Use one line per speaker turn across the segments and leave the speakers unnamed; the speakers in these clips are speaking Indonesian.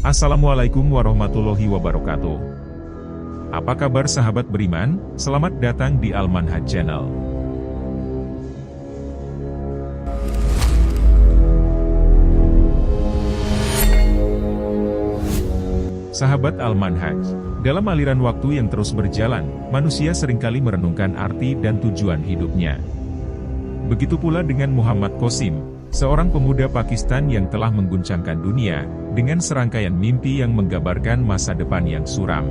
Assalamualaikum warahmatullahi wabarakatuh. Apa kabar sahabat beriman? Selamat datang di Al-Manhaj Channel. Sahabat Al-Manhaj, dalam aliran waktu yang terus berjalan, manusia seringkali merenungkan arti dan tujuan hidupnya. Begitu pula dengan Muhammad Qasim, seorang pemuda Pakistan yang telah mengguncangkan dunia, dengan serangkaian mimpi yang menggambarkan masa depan yang suram.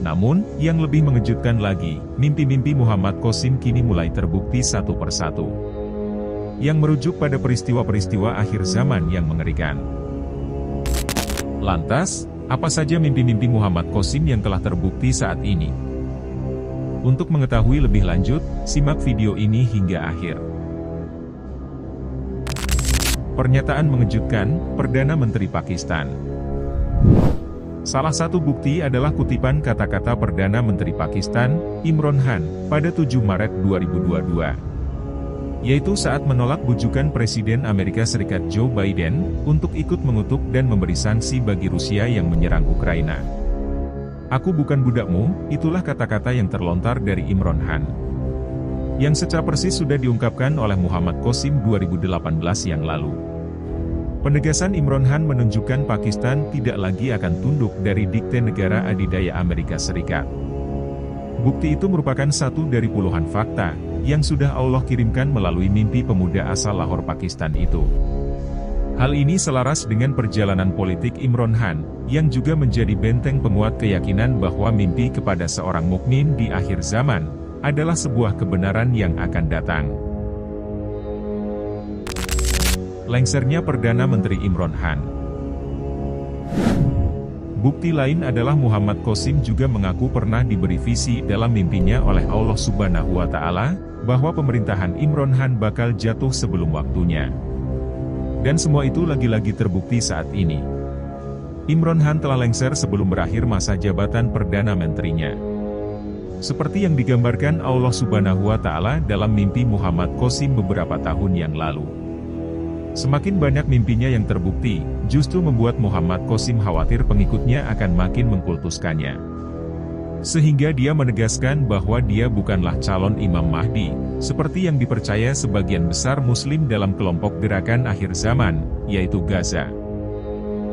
Namun, yang lebih mengejutkan lagi, mimpi-mimpi Muhammad Qasim kini mulai terbukti satu persatu. Yang merujuk pada peristiwa-peristiwa akhir zaman yang mengerikan. Lantas, apa saja mimpi-mimpi Muhammad Qasim yang telah terbukti saat ini? Untuk mengetahui lebih lanjut, simak video ini hingga akhir. Pernyataan mengejutkan, Perdana Menteri Pakistan. Salah satu bukti adalah kutipan kata-kata Perdana Menteri Pakistan, Imran Khan, pada 7 Maret 2022. Yaitu saat menolak bujukan Presiden Amerika Serikat Joe Biden, untuk ikut mengutuk dan memberi sanksi bagi Rusia yang menyerang Ukraina. "Aku bukan budakmu," itulah kata-kata yang terlontar dari Imran Khan. Yang secara persis sudah diungkapkan oleh Muhammad Qasim 2018 yang lalu. Penegasan Imran Khan menunjukkan Pakistan tidak lagi akan tunduk dari dikte negara adidaya Amerika Serikat. Bukti itu merupakan satu dari puluhan fakta, yang sudah Allah kirimkan melalui mimpi pemuda asal Lahore Pakistan itu. Hal ini selaras dengan perjalanan politik Imran Khan, yang juga menjadi benteng penguat keyakinan bahwa mimpi kepada seorang mukmin di akhir zaman, adalah sebuah kebenaran yang akan datang. Lengsernya Perdana Menteri Imran Khan. Bukti lain adalah Muhammad Qasim juga mengaku pernah diberi visi dalam mimpinya oleh Allah Subhanahu wa Ta'ala, bahwa pemerintahan Imran Khan bakal jatuh sebelum waktunya. Dan semua itu lagi-lagi terbukti saat ini. Imran Khan telah lengser sebelum berakhir masa jabatan Perdana Menterinya. Seperti yang digambarkan Allah Subhanahu wa Ta'ala dalam mimpi Muhammad Qasim beberapa tahun yang lalu. Semakin banyak mimpinya yang terbukti, justru membuat Muhammad Qasim khawatir pengikutnya akan makin mengkultuskannya. Sehingga dia menegaskan bahwa dia bukanlah calon Imam Mahdi, seperti yang dipercaya sebagian besar Muslim dalam kelompok gerakan akhir zaman, yaitu Gaza.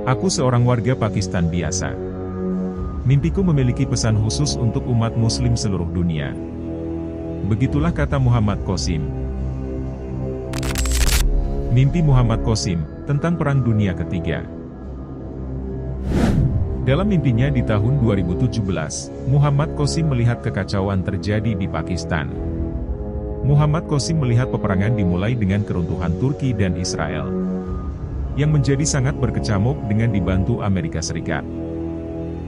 "Aku seorang warga Pakistan biasa. Mimpiku memiliki pesan khusus untuk umat Muslim seluruh dunia." Begitulah kata Muhammad Qasim. Mimpi Muhammad Qasim, tentang Perang Dunia Ketiga. Dalam mimpinya di tahun 2017, Muhammad Qasim melihat kekacauan terjadi di Pakistan. Muhammad Qasim melihat peperangan dimulai dengan keruntuhan Turki dan Israel, yang menjadi sangat berkecamuk dengan dibantu Amerika Serikat.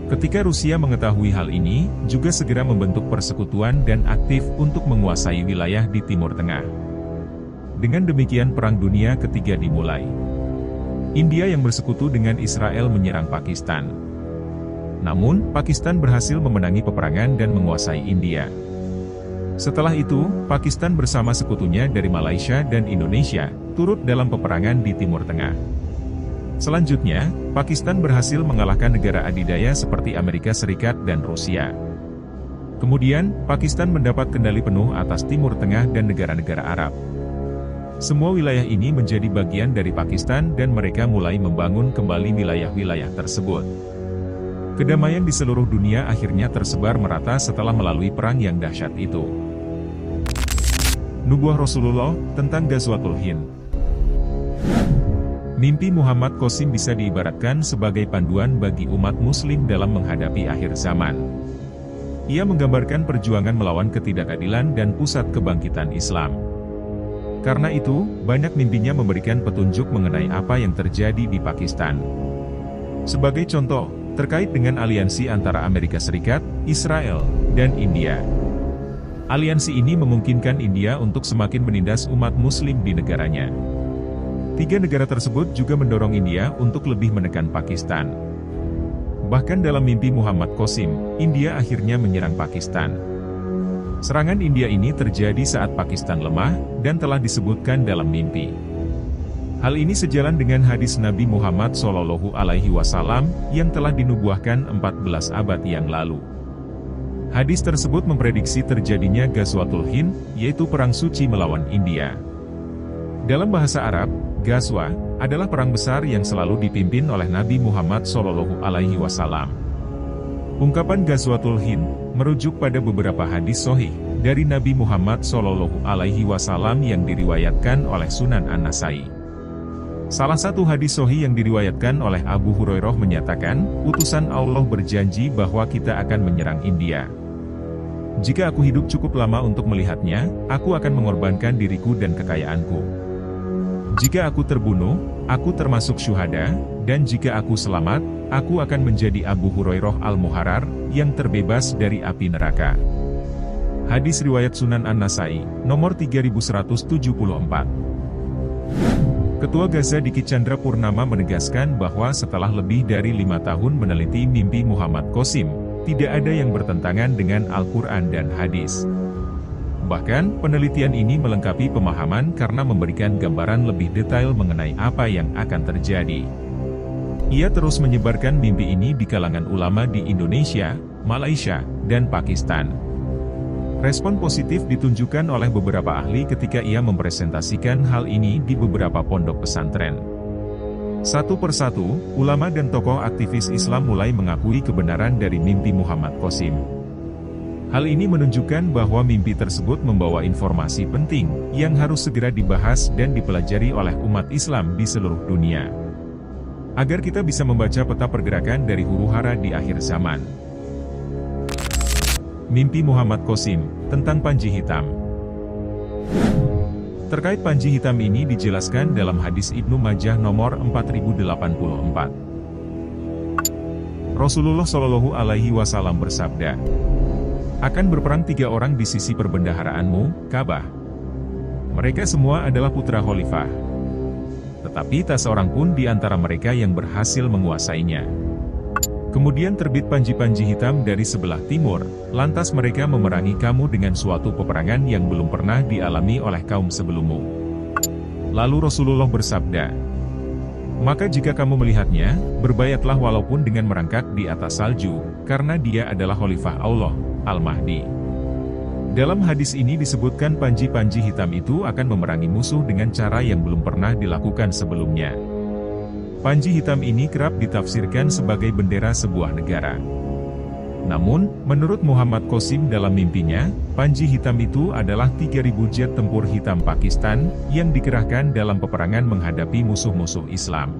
Ketika Rusia mengetahui hal ini, juga segera membentuk persekutuan dan aktif untuk menguasai wilayah di Timur Tengah. Dengan demikian Perang Dunia Ketiga dimulai. India yang bersekutu dengan Israel menyerang Pakistan. Namun, Pakistan berhasil memenangi peperangan dan menguasai India. Setelah itu, Pakistan bersama sekutunya dari Malaysia dan Indonesia, turut dalam peperangan di Timur Tengah. Selanjutnya, Pakistan berhasil mengalahkan negara adidaya seperti Amerika Serikat dan Rusia. Kemudian, Pakistan mendapat kendali penuh atas Timur Tengah dan negara-negara Arab. Semua wilayah ini menjadi bagian dari Pakistan dan mereka mulai membangun kembali wilayah-wilayah tersebut. Kedamaian di seluruh dunia akhirnya tersebar merata setelah melalui perang yang dahsyat itu. Nubuah Rasulullah, tentang Ghazwatul Hind. Mimpi Muhammad Qasim bisa diibaratkan sebagai panduan bagi umat Muslim dalam menghadapi akhir zaman. Ia menggambarkan perjuangan melawan ketidakadilan dan pusat kebangkitan Islam. Karena itu, banyak mimpinya memberikan petunjuk mengenai apa yang terjadi di Pakistan. Sebagai contoh, terkait dengan aliansi antara Amerika Serikat, Israel, dan India. Aliansi ini memungkinkan India untuk semakin menindas umat Muslim di negaranya. Tiga negara tersebut juga mendorong India untuk lebih menekan Pakistan. Bahkan dalam mimpi Muhammad Qasim, India akhirnya menyerang Pakistan. Serangan India ini terjadi saat Pakistan lemah, dan telah disebutkan dalam mimpi. Hal ini sejalan dengan hadis Nabi Muhammad SAW yang telah dinubuahkan 14 abad yang lalu. Hadis tersebut memprediksi terjadinya Ghazwatul Hind, yaitu perang suci melawan India. Dalam bahasa Arab, Ghazwa adalah perang besar yang selalu dipimpin oleh Nabi Muhammad SAW. Ungkapan Ghazwatul Hind merujuk pada beberapa hadis sahih dari Nabi Muhammad SAW yang diriwayatkan oleh Sunan An-Nasai. Salah satu hadis sahih yang diriwayatkan oleh Abu Hurairah menyatakan, utusan Allah berjanji bahwa kita akan menyerang India. Jika aku hidup cukup lama untuk melihatnya, aku akan mengorbankan diriku dan kekayaanku. Jika aku terbunuh, aku termasuk syuhada, dan jika aku selamat, aku akan menjadi Abu Hurairah Al-Muharrar, yang terbebas dari api neraka. Hadis riwayat Sunan An-Nasai, nomor 3174. Ketua Gaza Diki Chandra Purnama menegaskan bahwa setelah lebih dari 5 tahun meneliti mimpi Muhammad Qasim, tidak ada yang bertentangan dengan Al-Quran dan hadis. Bahkan, penelitian ini melengkapi pemahaman karena memberikan gambaran lebih detail mengenai apa yang akan terjadi. Ia terus menyebarkan mimpi ini di kalangan ulama di Indonesia, Malaysia, dan Pakistan. Respon positif ditunjukkan oleh beberapa ahli ketika ia mempresentasikan hal ini di beberapa pondok pesantren. Satu persatu, ulama dan tokoh aktivis Islam mulai mengakui kebenaran dari mimpi Muhammad Qasim. Hal ini menunjukkan bahwa mimpi tersebut membawa informasi penting, yang harus segera dibahas dan dipelajari oleh umat Islam di seluruh dunia. Agar kita bisa membaca peta pergerakan dari huru-hara di akhir zaman. Mimpi Muhammad Qasim, tentang Panji Hitam. Terkait Panji Hitam ini dijelaskan dalam hadis Ibnu Majah nomor 4084. Rasulullah SAW bersabda, akan berperang 3 orang di sisi perbendaharaanmu, Ka'bah. Mereka semua adalah putra khalifah. Tetapi tak seorang pun di antara mereka yang berhasil menguasainya. Kemudian terbit panji-panji hitam dari sebelah timur, lantas mereka memerangi kamu dengan suatu peperangan yang belum pernah dialami oleh kaum sebelummu. Lalu Rasulullah bersabda, maka jika kamu melihatnya, berbayatlah walaupun dengan merangkak di atas salju, karena dia adalah khalifah Allah, Al-Mahdi. Dalam hadis ini disebutkan panji-panji hitam itu akan memerangi musuh dengan cara yang belum pernah dilakukan sebelumnya. Panji hitam ini kerap ditafsirkan sebagai bendera sebuah negara. Namun, menurut Muhammad Qasim dalam mimpinya, panji hitam itu adalah 3.000 jet tempur hitam Pakistan, yang dikerahkan dalam peperangan menghadapi musuh-musuh Islam.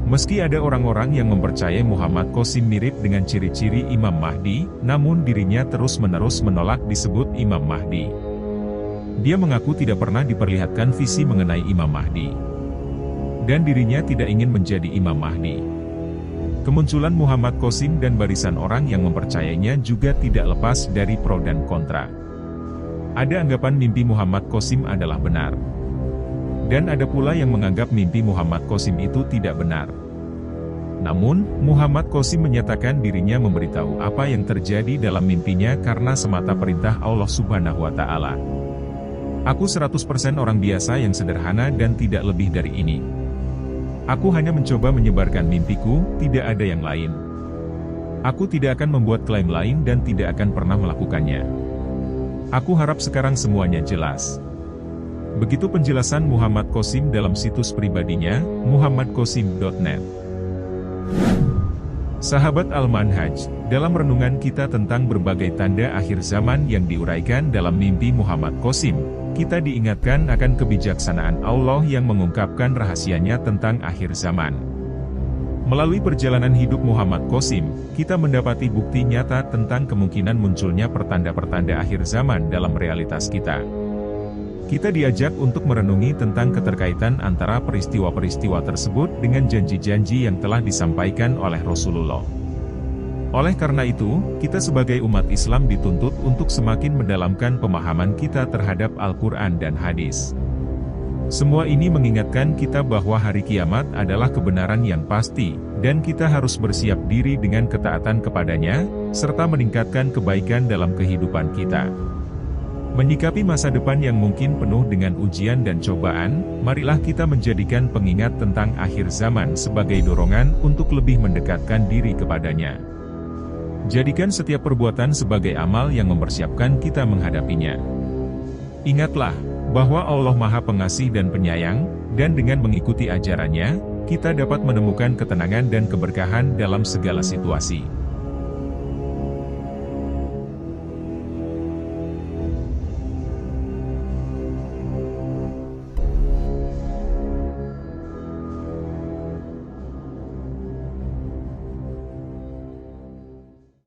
Meski ada orang-orang yang mempercayai Muhammad Qasim mirip dengan ciri-ciri Imam Mahdi, namun dirinya terus-menerus menolak disebut Imam Mahdi. Dia mengaku tidak pernah diperlihatkan visi mengenai Imam Mahdi. Dan dirinya tidak ingin menjadi Imam Mahdi. Kemunculan Muhammad Qasim dan barisan orang yang mempercayainya juga tidak lepas dari pro dan kontra. Ada anggapan mimpi Muhammad Qasim adalah benar. Dan ada pula yang menganggap mimpi Muhammad Qasim itu tidak benar. Namun, Muhammad Qasim menyatakan dirinya memberitahu apa yang terjadi dalam mimpinya karena semata perintah Allah Subhanahu wa Ta'ala. Aku 100% orang biasa yang sederhana dan tidak lebih dari ini. Aku hanya mencoba menyebarkan mimpiku, tidak ada yang lain. Aku tidak akan membuat klaim lain dan tidak akan pernah melakukannya. Aku harap sekarang semuanya jelas. Begitu penjelasan Muhammad Qasim dalam situs pribadinya, muhammadqasim.net. Sahabat Al-Manhaj, dalam renungan kita tentang berbagai tanda akhir zaman yang diuraikan dalam mimpi Muhammad Qasim, kita diingatkan akan kebijaksanaan Allah yang mengungkapkan rahasianya tentang akhir zaman. Melalui perjalanan hidup Muhammad Qasim, kita mendapati bukti nyata tentang kemungkinan munculnya pertanda-pertanda akhir zaman dalam realitas kita. Kita diajak untuk merenungi tentang keterkaitan antara peristiwa-peristiwa tersebut dengan janji-janji yang telah disampaikan oleh Rasulullah. Oleh karena itu, kita sebagai umat Islam dituntut untuk semakin mendalamkan pemahaman kita terhadap Al-Quran dan hadis. Semua ini mengingatkan kita bahwa hari kiamat adalah kebenaran yang pasti, dan kita harus bersiap diri dengan ketaatan kepadanya, serta meningkatkan kebaikan dalam kehidupan kita. Menyikapi masa depan yang mungkin penuh dengan ujian dan cobaan, marilah kita menjadikan pengingat tentang akhir zaman sebagai dorongan untuk lebih mendekatkan diri kepadanya. Jadikan setiap perbuatan sebagai amal yang mempersiapkan kita menghadapinya. Ingatlah, bahwa Allah Maha Pengasih dan Penyayang, dan dengan mengikuti ajarannya, kita dapat menemukan ketenangan dan keberkahan dalam segala situasi.